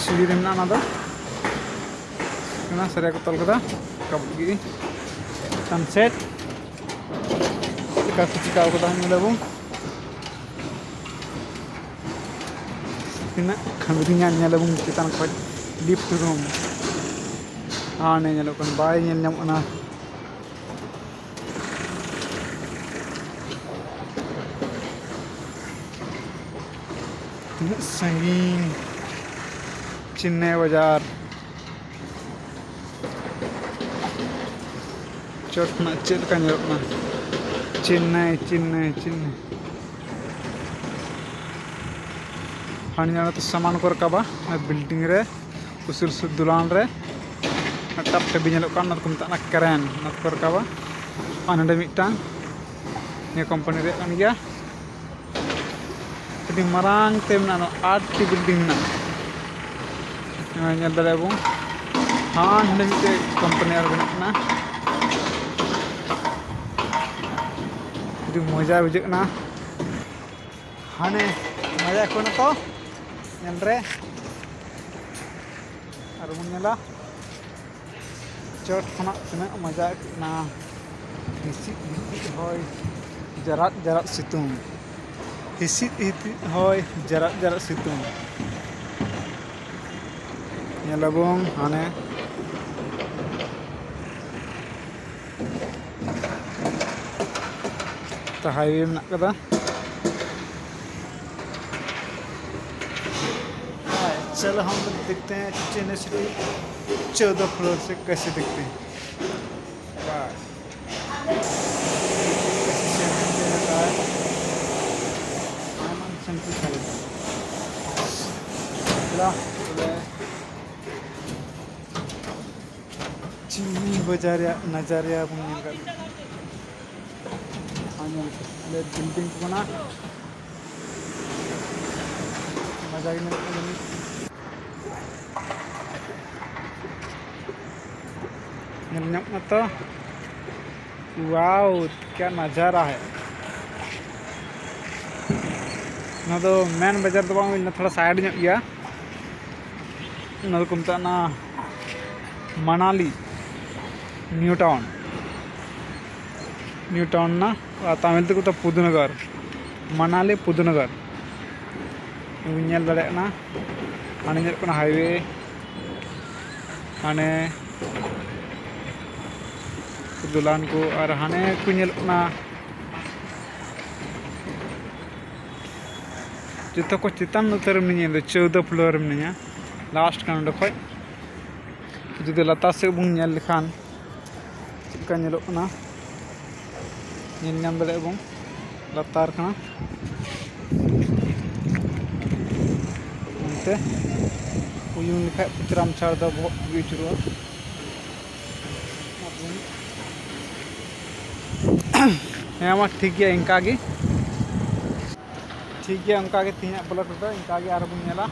सीढ़ी रे मेना ना दो ना सरिया को तल कदा कबगी सनसेट का चिका को दा मिलाबो tina khamrinya nyalabung chitan khoj lift room ane nyalokon bay nyel nyam ona sangin Chennai बाजार चटना चेल का nyalokna Chennai हानिया तो सामान को रकाबा बिल्डिंग रे उसूल दुलान रे टप टेबी नेलो कान नत कुमता करेन नत को रकाबा आनंद मिटान ने कंपनी रे कान गया अभी मरांग ते मना आठ टी बिल्डिंग ना नेल दलेबो हां ने मिटे कंपनी आर बना अभी मजा बुझना हाने मजा को तो रे और मुन्नेला चट खना तना मजा ना हिसित होय जरात सितुंग हिसित होय जरात सितुंग नेलाबों हाने तो हाईवे में कदा चलो हम लोग देखते हैं चेन्नई सिटी 14 फ्लोर से कैसे दिखते हैं। चीनी बाजार नजारिया बिल्डिंग को ना मजा तो वाओ क्या नज़ारा है ना तो मेन बाजार तो बांग थोड़ा साइड ᱧᱚᱜ गया ना तो कुमता ना मनाली न्यू टाउन ना तमिल तक तो पुदनगर मनाली पुदनगर नेल दड़े ना हाने नेल कोना हाईवे हाने दुलान को और हाने को नेलना जितो को चितान उतर में 14 फ्लोर में लास्ट का खज जुदे लता से बुन नेल लेखान चिका नेलना नेल नाम दड़े बुन लतार खाना अंते उयुन लिखा पुचराम छाड़ दा बहुत बिचुआ हाँ मा ठीक है इंका गे तीन ब्लॉक तो इंका गे आरो बुनेला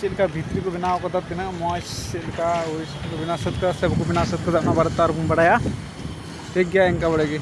चेलका भित्री को बनाव कदा तना मौज चेलका बनाव सद का सब को बनाव सद का अपना बारे तार बुन बड़ाया ठीक है इंका बड़ेगी।